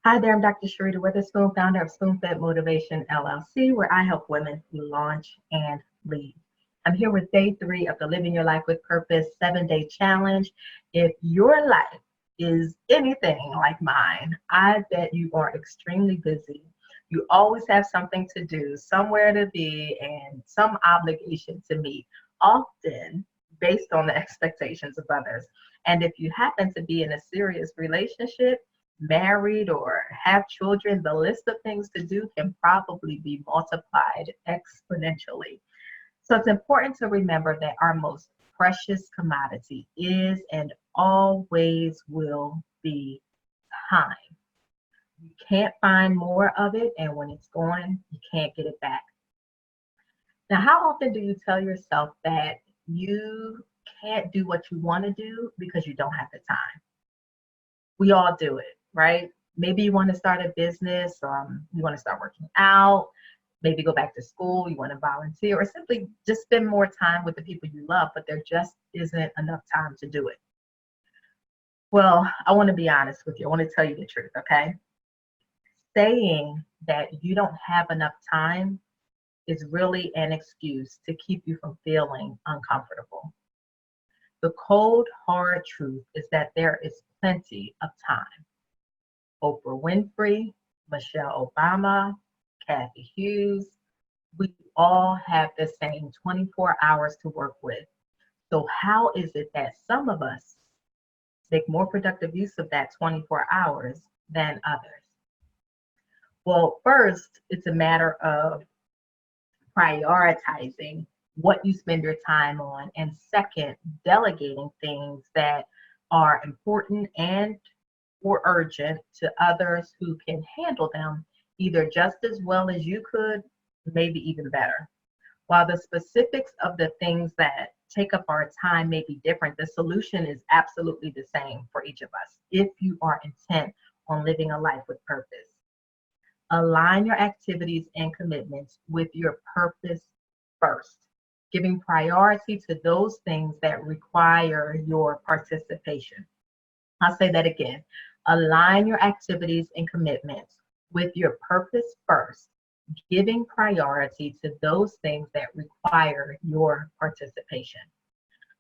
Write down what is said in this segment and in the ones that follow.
Hi there, I'm Dr. Cherita Witherspoon, founder of SpoonFed Motivation LLC, where I help women launch and lead. I'm here with day 3 of the Living Your Life with Purpose 7-day challenge. If your life is anything like mine, I bet you are extremely busy. You always have something to do, somewhere to be, and some obligation to meet, often based on the expectations of others. And if you happen to be in a serious relationship, married, or have children, the list of things to do can probably be multiplied exponentially. So it's important to remember that our most precious commodity is and always will be time. You can't find more of it, and when it's gone, you can't get it back. Now, how often do you tell yourself that you can't do what you want to do because you don't have the time? We all do it, right? Maybe you want to start a business, you want to start working out, maybe go back to school, you want to volunteer, or simply just spend more time with the people you love, but there just isn't enough time to do it. Well, I want to be honest with you. I want to tell you the truth, okay? Saying that you don't have enough time is really an excuse to keep you from feeling uncomfortable. The cold, hard truth is that there is plenty of time. Oprah Winfrey, Michelle Obama, Kathy Hughes, we all have the same 24 hours to work with. So how is it that some of us make more productive use of that 24 hours than others? Well, first, it's a matter of prioritizing what you spend your time on, and second, delegating things that are important and or urgent to others who can handle them either just as well as you could, maybe even better. While the specifics of the things that take up our time may be different, the solution is absolutely the same for each of us if you are intent on living a life with purpose. Align your activities and commitments with your purpose first, giving priority to those things that require your participation. I'll say that again. Align your activities and commitments with your purpose first, giving priority to those things that require your participation.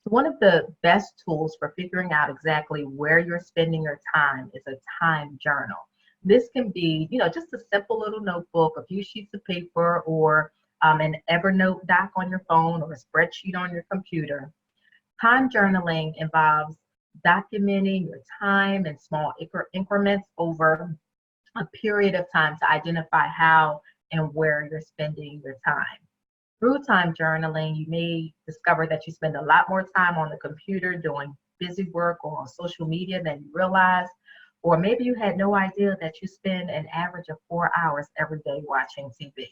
So one of the best tools for figuring out exactly where you're spending your time is a time journal. This can be, just a simple little notebook, a few sheets of paper, or an Evernote doc on your phone or a spreadsheet on your computer. Time journaling involves documenting your time in small increments over a period of time to identify how and where you're spending your time. Through time journaling, you may discover that you spend a lot more time on the computer doing busy work or on social media than you realize. Or maybe you had no idea that you spend an average of 4 hours every day watching TV.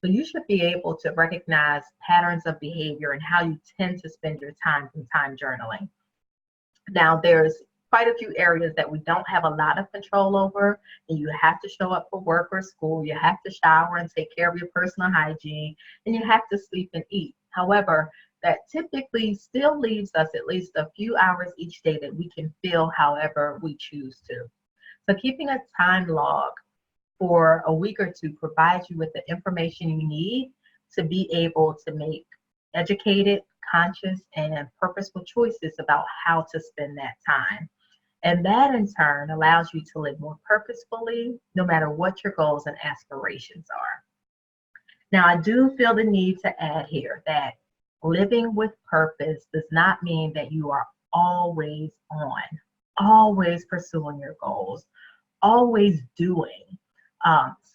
So you should be able to recognize patterns of behavior and how you tend to spend your time from time journaling. Now, there's quite a few areas that we don't have a lot of control over, and you have to show up for work or school, you have to shower and take care of your personal hygiene, and you have to sleep and eat. However, that typically still leaves us at least a few hours each day that we can fill however we choose to. So keeping a time log for a week or two provides you with the information you need to be able to make educated, conscious, and purposeful choices about how to spend that time. And that in turn allows you to live more purposefully, no matter what your goals and aspirations are. Now, I do feel the need to add here that living with purpose does not mean that you are always on, always pursuing your goals, always doing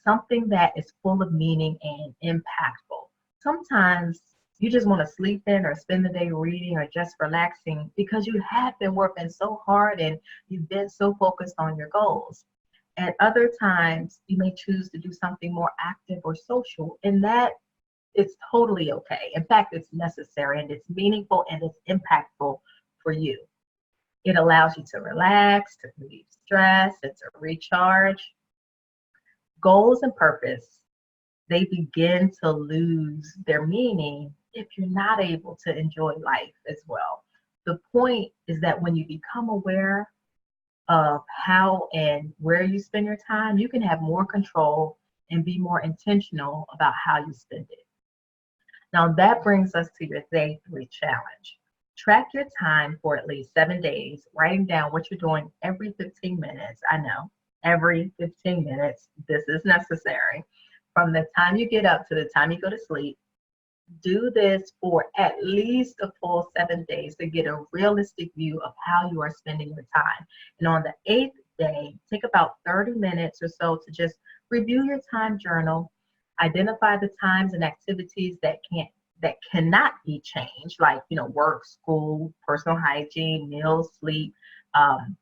something that is full of meaning and impactful. Sometimes you just want to sleep in or spend the day reading or just relaxing because you have been working so hard and you've been so focused on your goals. At other times, you may choose to do something more active or social, and that is totally okay. In fact, it's necessary and it's meaningful and it's impactful for you. It allows you to relax, to relieve stress, and to recharge. Goals and purpose, they begin to lose their meaning if you're not able to enjoy life as well. The point is that when you become aware of how and where you spend your time, you can have more control and be more intentional about how you spend it. Now, that brings us to your day 3 challenge. Track your time for at least 7 days, writing down what you're doing every 15 minutes. I know, every 15 minutes, this is necessary. From the time you get up to the time you go to sleep, do this for at least a full 7 days to get a realistic view of how you are spending your time. And on the 8th day, take about 30 minutes or so to just review your time journal, identify the times and activities that cannot be changed, like work, school, personal hygiene, meals, sleep,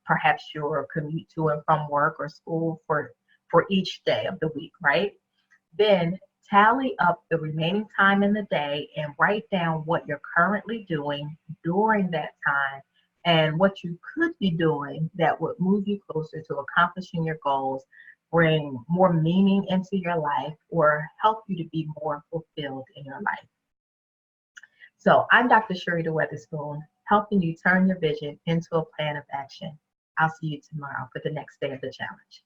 perhaps your commute to and from work or school for each day of the week, right? Then tally up the remaining time in the day and write down what you're currently doing during that time and what you could be doing that would move you closer to accomplishing your goals, bring more meaning into your life, or help you to be more fulfilled in your life. So I'm Dr. Cherita Weatherspoon, helping you turn your vision into a plan of action. I'll see you tomorrow for the next day of the challenge.